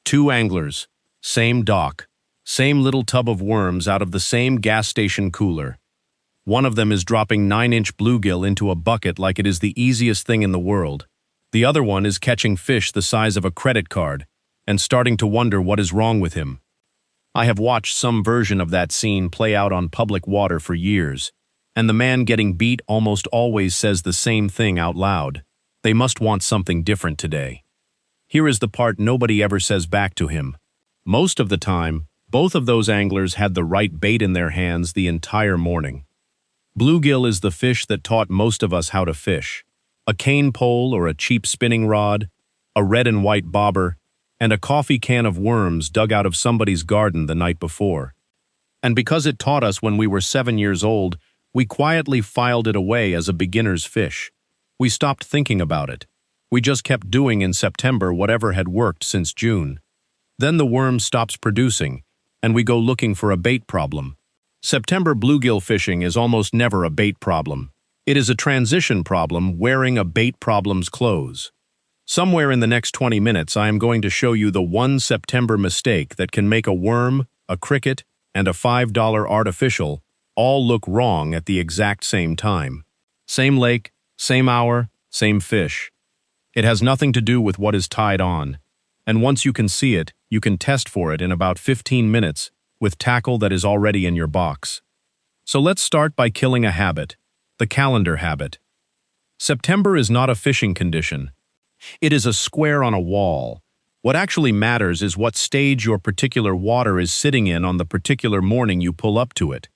Two anglers, same dock, same little tub of worms out of the same gas station cooler. One of them is dropping 9-inch bluegill into a bucket like it is the easiest thing in the world. The other one is catching fish the size of a credit card and starting to wonder what is wrong with him. I have watched some version of that scene play out on public water for years, and the man getting beat almost always says the same thing out loud. They must want something different today. Here is the part nobody ever says back to him. Most of the time, both of those anglers had the right bait in their hands the entire morning. Bluegill is the fish that taught most of us how to fish. A cane pole or a cheap spinning rod, a red and white bobber, and a coffee can of worms dug out of somebody's garden the night before. And because it taught us when we were 7 years old, we quietly filed it away as a beginner's fish. We stopped thinking about it. We just kept doing in September whatever had worked since June. Then the worm stops producing, and we go looking for a bait problem. September bluegill fishing is almost never a bait problem. It is a transition problem wearing a bait problem's clothes. Somewhere in the next 20 minutes, I am going to show you the one September mistake that can make a worm, a cricket, and a $5 artificial all look wrong at the exact same time. Same lake, same hour, same fish. It has nothing to do with what is tied on. And once you can see it, you can test for it in about 15 minutes with tackle that is already in your box. So let's start by killing a habit, the calendar habit. September is not a fishing condition. It is a square on a wall. What actually matters is what stage your particular water is sitting in on the particular morning you pull up to it.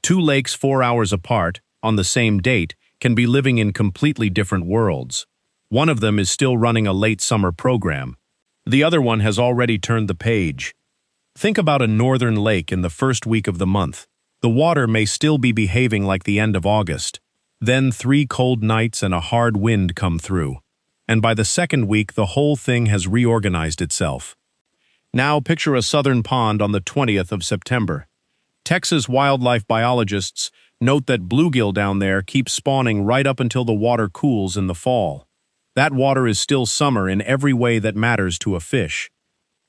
Two lakes 4 hours apart, on the same date, can be living in completely different worlds. One of them is still running a late summer program. The other one has already turned the page. Think about a northern lake in the first week of the month. The water may still be behaving like the end of August. Then 3 cold nights and a hard wind come through. And by the second week, the whole thing has reorganized itself. Now picture a southern pond on the 20th of September. Texas wildlife biologists note that bluegill down there keep spawning right up until the water cools in the fall. That water is still summer in every way that matters to a fish.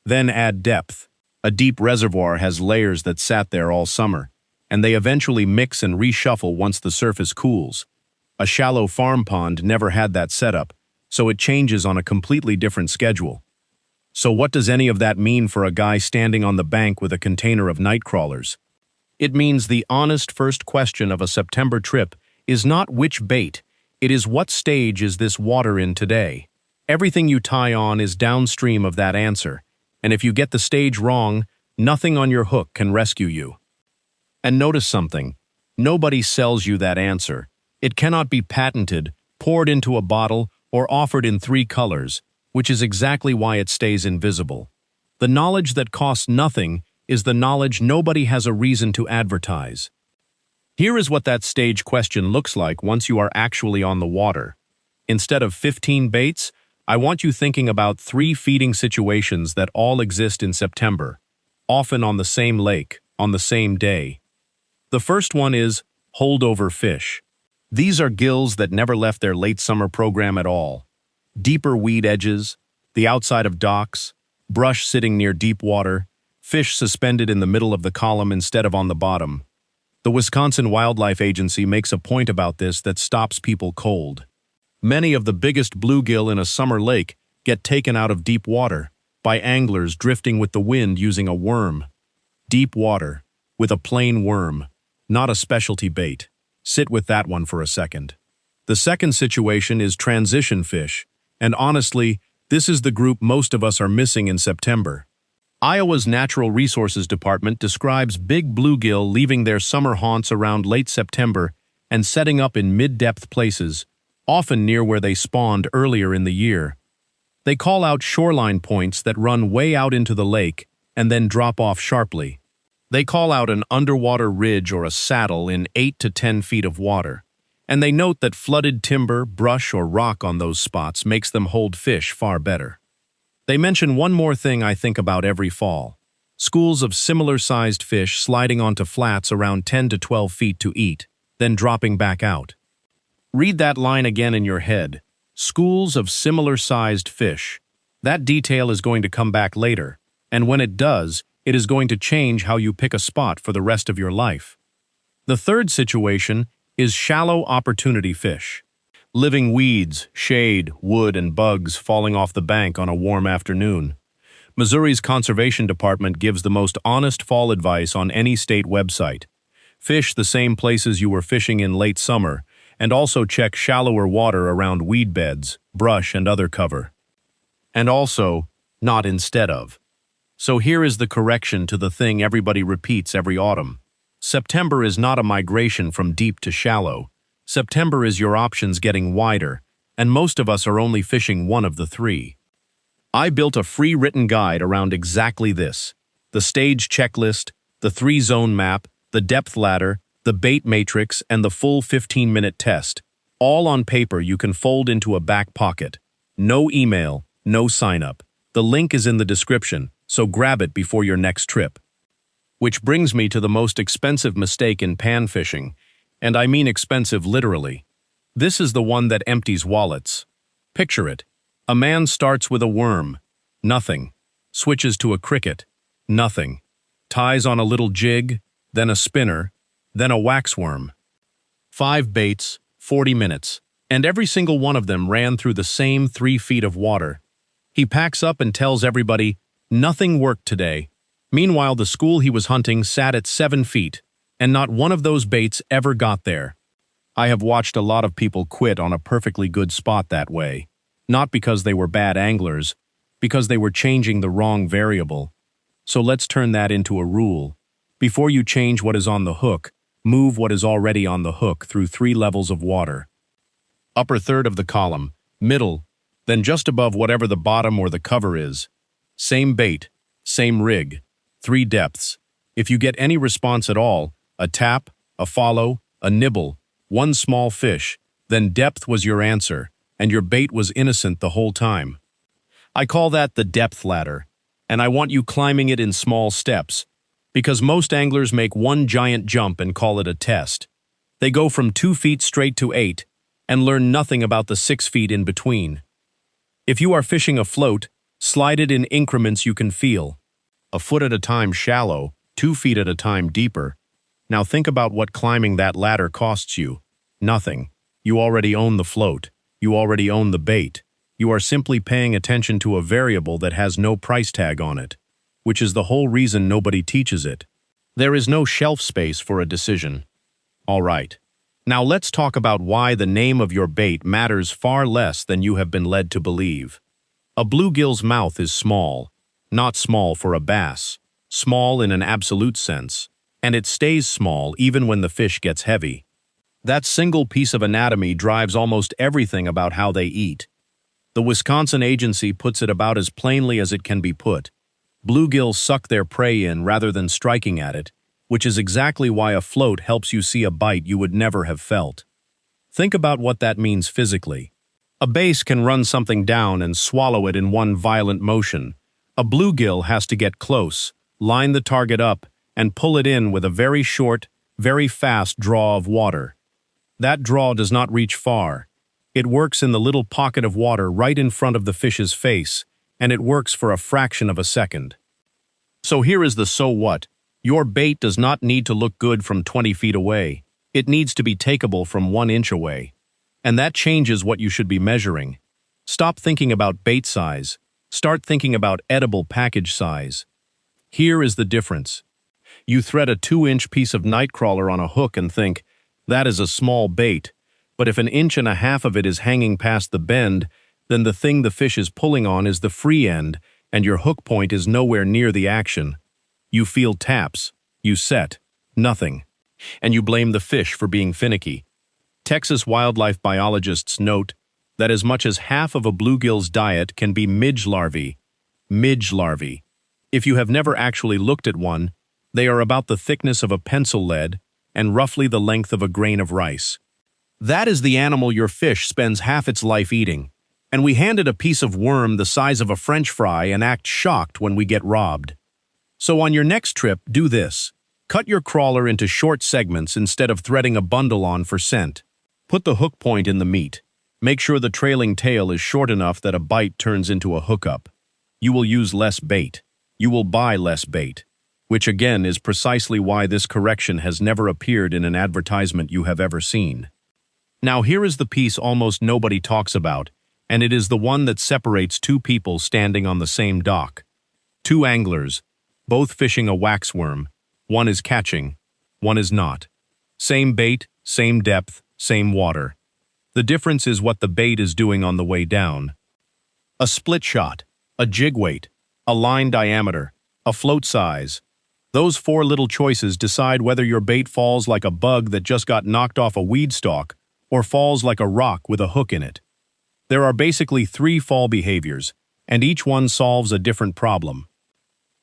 Then add depth. A deep reservoir has layers that sat there all summer, and they eventually mix and reshuffle once the surface cools. A shallow farm pond never had that setup, so it changes on a completely different schedule. So what does any of that mean for a guy standing on the bank with a container of night crawlers? It means the honest first question of a September trip is not which bait, it is what stage is this water in today. Everything you tie on is downstream of that answer, and if you get the stage wrong, nothing on your hook can rescue you. And notice something. Nobody sells you that answer. It cannot be patented, poured into a bottle, or offered in 3 colors, which is exactly why it stays invisible. The knowledge that costs nothing is the knowledge nobody has a reason to advertise. Here is what that stage question looks like once you are actually on the water. Instead of 15 baits, I want you thinking about 3 feeding situations that all exist in September, often on the same lake, on the same day. The first one is holdover fish. These are gills that never left their late summer program at all. Deeper weed edges, the outside of docks, brush sitting near deep water, fish suspended in the middle of the column instead of on the bottom. The Wisconsin Wildlife Agency makes a point about this that stops people cold. Many of the biggest bluegill in a summer lake get taken out of deep water by anglers drifting with the wind using a worm. Deep water, with a plain worm, not a specialty bait. Sit with that one for a second. The second situation is transition fish, and honestly, this is the group most of us are missing in September. Iowa's Natural Resources Department describes big bluegill leaving their summer haunts around late September and setting up in mid-depth places, often near where they spawned earlier in the year. They call out shoreline points that run way out into the lake and then drop off sharply. They call out an underwater ridge or a saddle in 8 to 10 feet of water, and they note that flooded timber, brush, or rock on those spots makes them hold fish far better. They mention one more thing I think about every fall: schools of similar-sized fish sliding onto flats around 10 to 12 feet to eat, then dropping back out. Read that line again in your head. Schools of similar-sized fish. That detail is going to come back later, and when it does, it is going to change how you pick a spot for the rest of your life. The third situation is shallow opportunity fish. Living weeds, shade, wood, and bugs falling off the bank on a warm afternoon. Missouri's Conservation Department gives the most honest fall advice on any state website. Fish the same places you were fishing in late summer, and also check shallower water around weed beds, brush, and other cover. And also, not instead of. So here is the correction to the thing everybody repeats every autumn. September is not a migration from deep to shallow. September is your options getting wider, and most of us are only fishing one of the three. I built a free written guide around exactly this: the stage checklist, the 3-zone map, the depth ladder, the bait matrix, and the full 15-minute test, all on paper you can fold into a back pocket. No email, no sign-up. The link is in the description, so grab it before your next trip. Which brings me to the most expensive mistake in pan fishing, and I mean expensive literally. This is the one that empties wallets. Picture it. A man starts with a worm. Nothing. Switches to a cricket. Nothing. Ties on a little jig, then a spinner, then a waxworm. 5 baits, 40 minutes, and every single one of them ran through the same 3 feet of water. He packs up and tells everybody, nothing worked today. Meanwhile, the school he was hunting sat at 7 feet, and not one of those baits ever got there. I have watched a lot of people quit on a perfectly good spot that way. Not because they were bad anglers, because they were changing the wrong variable. So let's turn that into a rule. Before you change what is on the hook, move what is already on the hook through 3 levels of water. Upper third of the column, middle, then just above whatever the bottom or the cover is. Same bait, same rig, 3 depths. If you get any response at all, a tap, a follow, a nibble, 1 small fish, then depth was your answer, and your bait was innocent the whole time. I call that the depth ladder, and I want you climbing it in small steps, because most anglers make one giant jump and call it a test. They go from 2 feet straight to 8, and learn nothing about the 6 feet in between. If you are fishing afloat, slide it in increments you can feel. A foot at a time shallow, 2 feet at a time deeper. Now think about what climbing that ladder costs you. Nothing. You already own the float. You already own the bait. You are simply paying attention to a variable that has no price tag on it, which is the whole reason nobody teaches it. There is no shelf space for a decision. All right. Now let's talk about why the name of your bait matters far less than you have been led to believe. A bluegill's mouth is small, not small for a bass, small in an absolute sense, and it stays small even when the fish gets heavy. That single piece of anatomy drives almost everything about how they eat. The Wisconsin agency puts it about as plainly as it can be put. Bluegill suck their prey in rather than striking at it, which is exactly why a float helps you see a bite you would never have felt. Think about what that means physically. A bass can run something down and swallow it in one violent motion. A bluegill has to get close, line the target up, and pull it in with a very short, very fast draw of water. That draw does not reach far. It works in the little pocket of water right in front of the fish's face, and it works for a fraction of a second. So here is the so what. Your bait does not need to look good from 20 feet away. It needs to be takeable from 1 inch away. And that changes what you should be measuring. Stop thinking about bait size. Start thinking about edible package size. Here is the difference. You thread a 2-inch piece of nightcrawler on a hook and think, that is a small bait, but if 1.5 inches of it is hanging past the bend, then the thing the fish is pulling on is the free end, and your hook point is nowhere near the action. You feel taps, you set, nothing, and you blame the fish for being finicky. Texas wildlife biologists note that as much as half of a bluegill's diet can be midge larvae. Midge larvae. If you have never actually looked at one, they are about the thickness of a pencil lead and roughly the length of a grain of rice. That is the animal your fish spends half its life eating, and we hand it a piece of worm the size of a French fry and act shocked when we get robbed. So on your next trip, do this. Cut your crawler into short segments instead of threading a bundle on for scent. Put the hook point in the meat. Make sure the trailing tail is short enough that a bite turns into a hookup. You will use less bait. You will buy less bait. Which again is precisely why this correction has never appeared in an advertisement you have ever seen. Now here is the piece almost nobody talks about, and it is the one that separates two people standing on the same dock. Two anglers, both fishing a waxworm. One is catching, one is not. Same bait, same depth, same water. The difference is what the bait is doing on the way down. A split shot, a jig weight, a line diameter, a float size. Those four little choices decide whether your bait falls like a bug that just got knocked off a weed stalk or falls like a rock with a hook in it. There are basically three fall behaviors, and each one solves a different problem.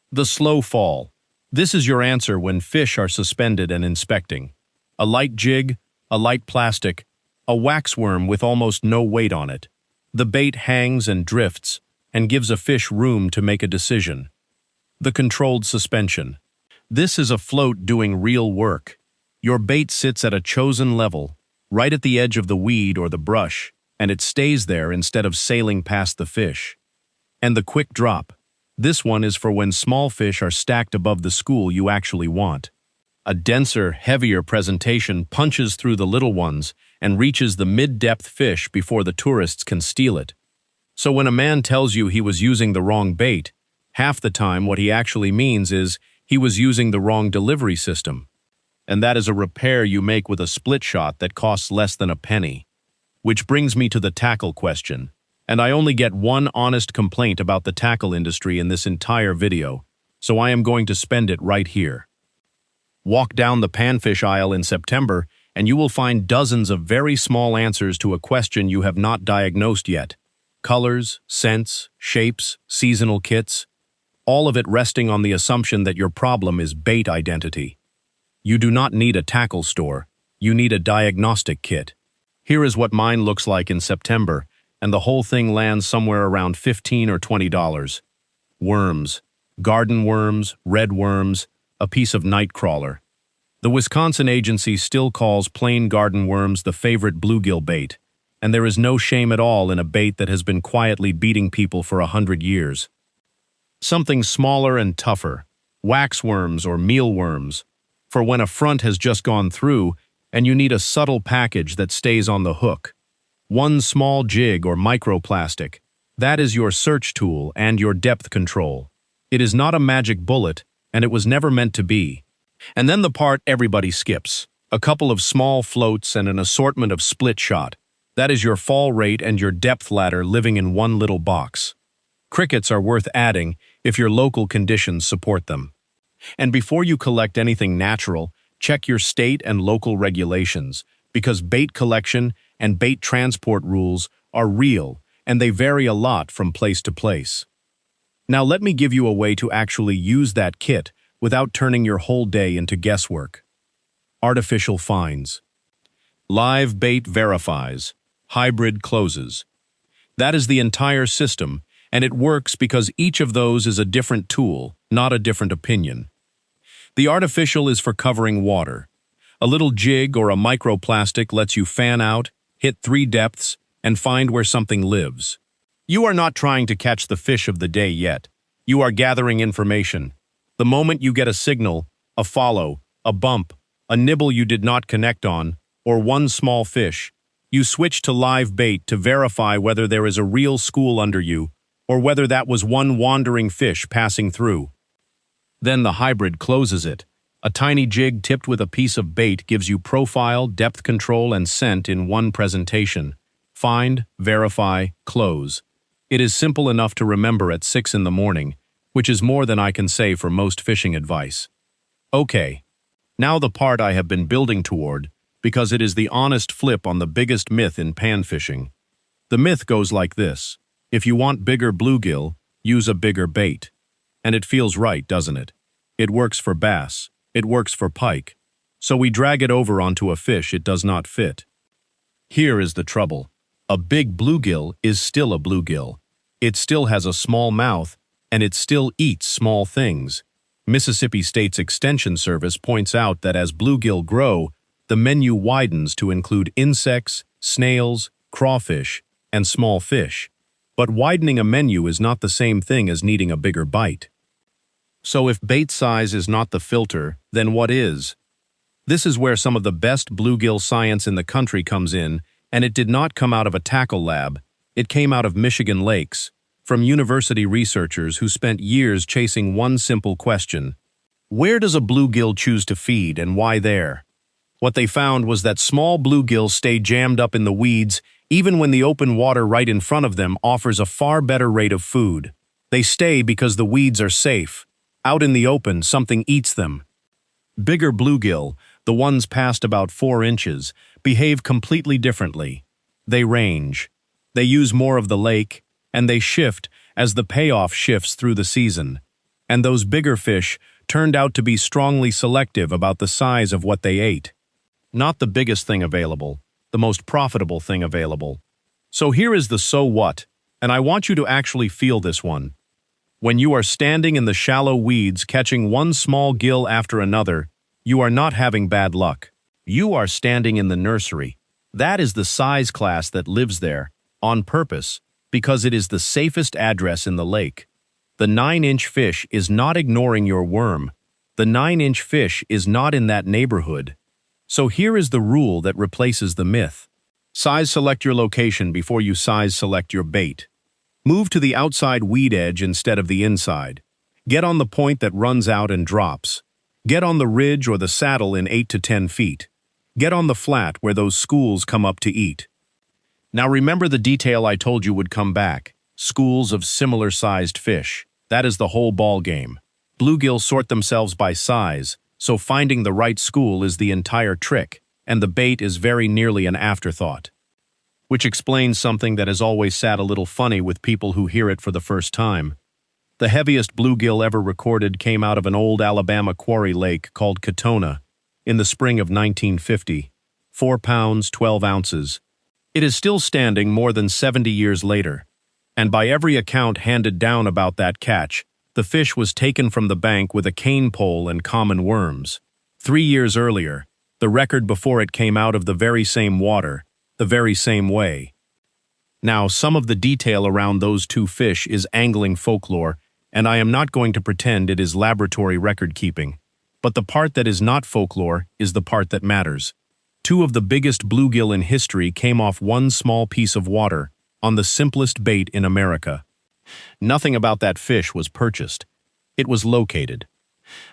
The slow fall. This is your answer when fish are suspended and inspecting. A light jig, a light plastic, a waxworm with almost no weight on it. The bait hangs and drifts and gives a fish room to make a decision. The controlled suspension. This is a float doing real work. Your bait sits at a chosen level, right at the edge of the weed or the brush, and it stays there instead of sailing past the fish. And the quick drop. This one is for when small fish are stacked above the school you actually want. A denser, heavier presentation punches through the little ones and reaches the mid-depth fish before the tourists can steal it. So when a man tells you he was using the wrong bait, half the time what he actually means is he was using the wrong delivery system. And that is a repair you make with a split shot that costs less than a penny. Which brings me to the tackle question. And I only get one honest complaint about the tackle industry in this entire video, so I am going to spend it right here. Walk down the panfish aisle in September, and you will find dozens of very small answers to a question you have not diagnosed yet. Colors, scents, shapes, seasonal kits, all of it resting on the assumption that your problem is bait identity. You do not need a tackle store, you need a diagnostic kit. Here is what mine looks like in September, and the whole thing lands somewhere around $15 or $20. Worms, garden worms, red worms, a piece of nightcrawler. The Wisconsin agency still calls plain garden worms the favorite bluegill bait, and there is no shame at all in a bait that has been quietly beating people for 100 years. Something smaller and tougher, waxworms or mealworms, for when a front has just gone through and you need a subtle package that stays on the hook. One small jig or microplastic, that is your search tool and your depth control. It is not a magic bullet, and it was never meant to be. And then the part everybody skips, a couple of small floats and an assortment of split shot. That is your fall rate and your depth ladder living in one little box. Crickets are worth adding if your local conditions support them. And before you collect anything natural, check your state and local regulations, because bait collection and bait transport rules are real, and they vary a lot from place to place. Now let me give you a way to actually use that kit without turning your whole day into guesswork. Artificial finds. Live bait verifies. Hybrid closes. That is the entire system, and it works because each of those is a different tool, not a different opinion. The artificial is for covering water. A little jig or a microplastic lets you fan out, hit 3 depths, and find where something lives. You are not trying to catch the fish of the day yet. You are gathering information. The moment you get a signal, a follow, a bump, a nibble you did not connect on, or one small fish, you switch to live bait to verify whether there is a real school under you, or whether that was one wandering fish passing through. Then the hybrid closes it. A tiny jig tipped with a piece of bait gives you profile, depth control, and scent in one presentation. Find, verify, close. It is simple enough to remember at 6 in the morning, which is more than I can say for most fishing advice. Okay, now the part I have been building toward, because it is the honest flip on the biggest myth in panfishing. The myth goes like this: if you want bigger bluegill, use a bigger bait. And it feels right, doesn't it? It works for bass. It works for pike. So we drag it over onto a fish it does not fit. Here is the trouble. A big bluegill is still a bluegill. It still has a small mouth, and it still eats small things. Mississippi State's Extension Service points out that as bluegill grow, the menu widens to include insects, snails, crawfish, and small fish. But widening a menu is not the same thing as needing a bigger bite. So if bait size is not the filter, then what is? This is where some of the best bluegill science in the country comes in, and it did not come out of a tackle lab. It came out of Michigan lakes, from university researchers who spent years chasing one simple question. Where does a bluegill choose to feed and why there? What they found was that small bluegills stay jammed up in the weeds even when the open water right in front of them offers a far better rate of food. They stay because the weeds are safe. Out in the open, something eats them. Bigger bluegill, the ones past about 4 inches, behave completely differently. They range. They use more of the lake, and they shift as the payoff shifts through the season. And those bigger fish turned out to be strongly selective about the size of what they ate. Not the biggest thing available, the most profitable thing available. So here is the so what, and I want you to actually feel this one. When you are standing in the shallow weeds catching one small gill after another, you are not having bad luck. You are standing in the nursery. That is the size class that lives there, on purpose, because it is the safest address in the lake. The 9-inch fish is not ignoring your worm. The 9-inch fish is not in that neighborhood. So here is the rule that replaces the myth. Size select your location before you size select your bait. Move to the outside weed edge instead of the inside. Get on the point that runs out and drops. Get on the ridge or the saddle in 8 to 10 feet. Get on the flat where those schools come up to eat. Now remember the detail I told you would come back. Schools of similar-sized fish. That is the whole ball game. Bluegill sort themselves by size, so finding the right school is the entire trick, and the bait is very nearly an afterthought. Which explains something that has always sat a little funny with people who hear it for the first time. The heaviest bluegill ever recorded came out of an old Alabama quarry lake called Katona in the spring of 1950. 4 pounds, 12 ounces. It is still standing more than 70 years later, and by every account handed down about that catch, the fish was taken from the bank with a cane pole and common worms. 3 years earlier, the record before it came out of the very same water, the very same way. Now, some of the detail around those two fish is angling folklore, and I am not going to pretend it is laboratory record-keeping. But the part that is not folklore is the part that matters. 2 of the biggest bluegill in history came off one small piece of water, on the simplest bait in America. Nothing about that fish was purchased. It was located.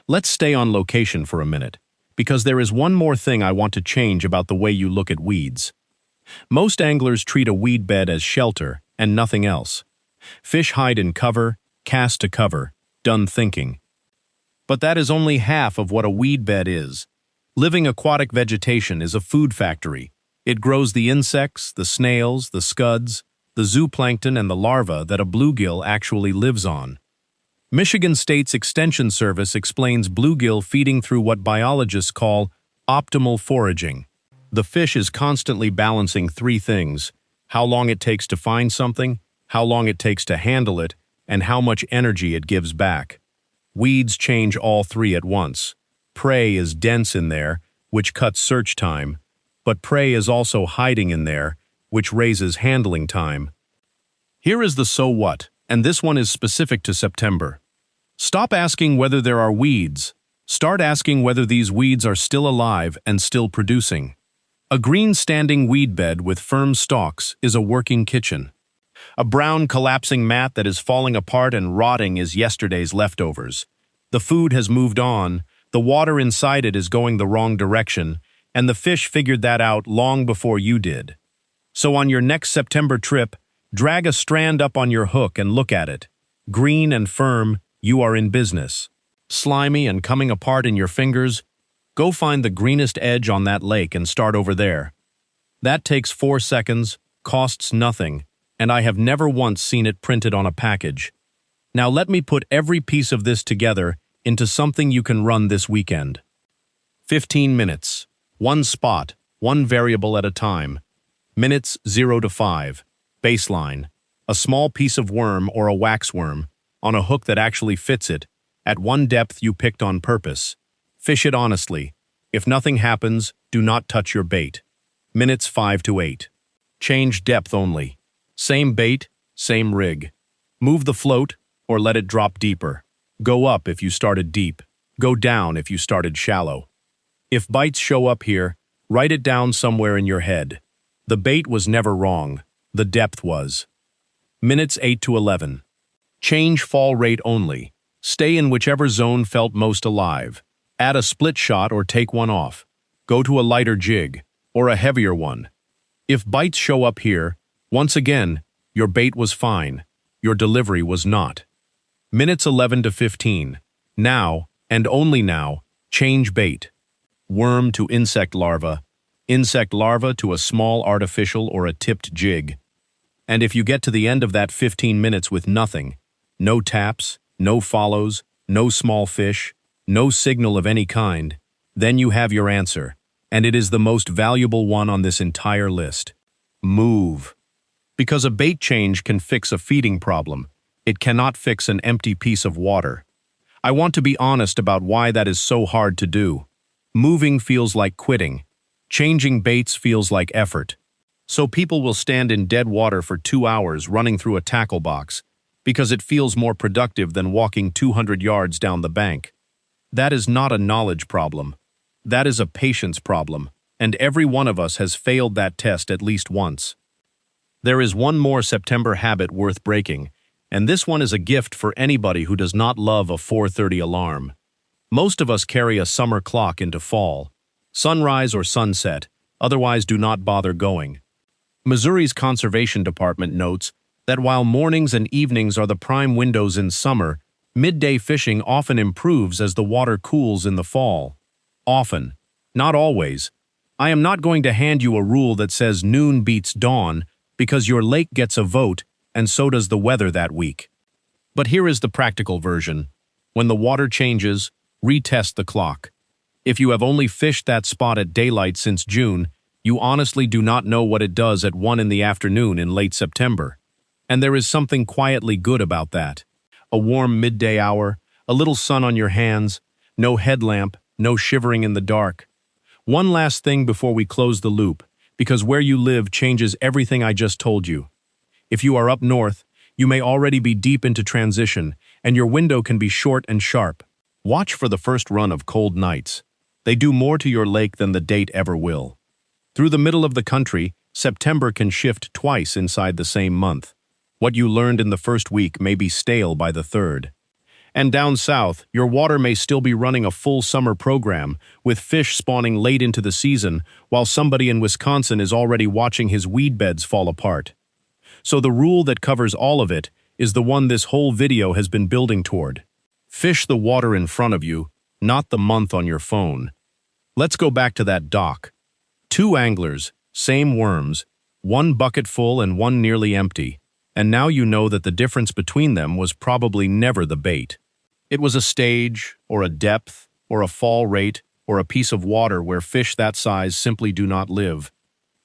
Let's stay on location for a minute, because there is one more thing I want to change about the way you look at weeds. Most anglers treat a weed bed as shelter and nothing else. Fish hide in cover, cast to cover, done thinking. But that is only half of what a weed bed is. Living aquatic vegetation is a food factory. It grows the insects, the snails, the scuds, the zooplankton, and the larvae that a bluegill actually lives on. Michigan State's Extension Service explains bluegill feeding through what biologists call optimal foraging. The fish is constantly balancing 3 things: how long it takes to find something, how long it takes to handle it, and how much energy it gives back. Weeds change all 3 at once. Prey is dense in there, which cuts search time, but prey is also hiding in there, which raises handling time. Here is the so what, and this one is specific to September. Stop asking whether there are weeds. Start asking whether these weeds are still alive and still producing. A green standing weed bed with firm stalks is a working kitchen. A brown collapsing mat that is falling apart and rotting is yesterday's leftovers. The food has moved on, the water inside it is going the wrong direction, and the fish figured that out long before you did. So on your next September trip, drag a strand up on your hook and look at it. Green and firm, you are in business. Slimy and coming apart in your fingers, go find the greenest edge on that lake and start over there. That takes 4 seconds, costs nothing, and I have never once seen it printed on a package. Now let me put every piece of this together into something you can run this weekend. 15 minutes. 1 spot, 1 variable at a time. Minutes 0 to 5. Baseline. A small piece of worm or a waxworm, on a hook that actually fits it, at one depth you picked on purpose. Fish it honestly. If nothing happens, do not touch your bait. Minutes 5 to 8. Change depth only. Same bait, same rig. Move the float or let it drop deeper. Go up if you started deep. Go down if you started shallow. If bites show up here, write it down somewhere in your head. The bait was never wrong. The depth was. Minutes 8 to 11. Change fall rate only. Stay in whichever zone felt most alive. Add a split shot or take one off. Go to a lighter jig, or a heavier one. If bites show up here, once again, your bait was fine. Your delivery was not. Minutes 11 to 15. Now, and only now, change bait. Worm to insect larva to a small artificial or a tipped jig. And if you get to the end of that 15 minutes with nothing, no taps, no follows, no small fish, no signal of any kind, then you have your answer, and it is the most valuable one on this entire list. Move. Because a bait change can fix a feeding problem, it cannot fix an empty piece of water. I want to be honest about why that is so hard to do. Moving feels like quitting. Changing baits feels like effort. So people will stand in dead water for 2 hours running through a tackle box because it feels more productive than walking 200 yards down the bank. That is not a knowledge problem. That is a patience problem, and every one of us has failed that test at least once. There is one more September habit worth breaking, and this one is a gift for anybody who does not love a 4:30 alarm. Most of us carry a summer clock into fall. Sunrise or sunset, otherwise do not bother going. Missouri's Conservation Department notes that while mornings and evenings are the prime windows in summer, midday fishing often improves as the water cools in the fall. Often, not always. I am not going to hand you a rule that says noon beats dawn because your lake gets a vote and so does the weather that week. But here is the practical version. When the water changes, retest the clock. If you have only fished that spot at daylight since June, you honestly do not know what it does at 1 in the afternoon in late September. And there is something quietly good about that. A warm midday hour, a little sun on your hands, no headlamp, no shivering in the dark. One last thing before we close the loop, because where you live changes everything I just told you. If you are up north, you may already be deep into transition, and your window can be short and sharp. Watch for the first run of cold nights. They do more to your lake than the date ever will. Through the middle of the country, September can shift twice inside the same month. What you learned in the first week may be stale by the third. And down south, your water may still be running a full summer program, with fish spawning late into the season, while somebody in Wisconsin is already watching his weed beds fall apart. So the rule that covers all of it is the one this whole video has been building toward. Fish the water in front of you, not the month on your phone. Let's go back to that dock. 2 anglers, same worms, 1 bucket full and 1 nearly empty, and now you know that the difference between them was probably never the bait. It was a stage, or a depth, or a fall rate, or a piece of water where fish that size simply do not live.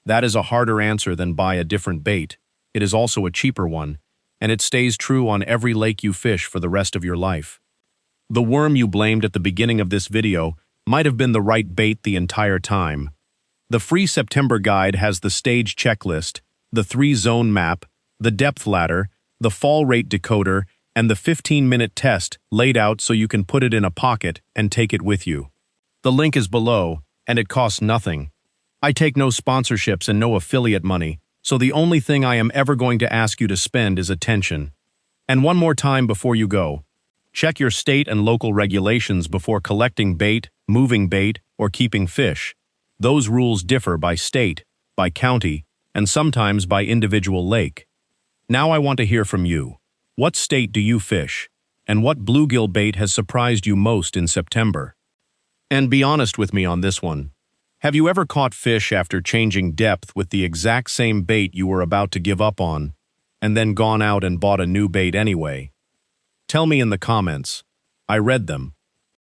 That is a harder answer than buy a different bait. It is also a cheaper one, and it stays true on every lake you fish for the rest of your life. The worm you blamed at the beginning of this video might have been the right bait the entire time. The free September guide has the stage checklist, the 3-zone map, the depth ladder, the fall rate decoder, and the 15-minute test laid out so you can put it in a pocket and take it with you. The link is below, and it costs nothing. I take no sponsorships and no affiliate money, so the only thing I am ever going to ask you to spend is attention. And one more time before you go. Check your state and local regulations before collecting bait, moving bait, or keeping fish. Those rules differ by state, by county, and sometimes by individual lake. Now I want to hear from you. What state do you fish? And what bluegill bait has surprised you most in September? And be honest with me on this one. Have you ever caught fish after changing depth with the exact same bait you were about to give up on, and then gone out and bought a new bait anyway? Tell me in the comments. I read them.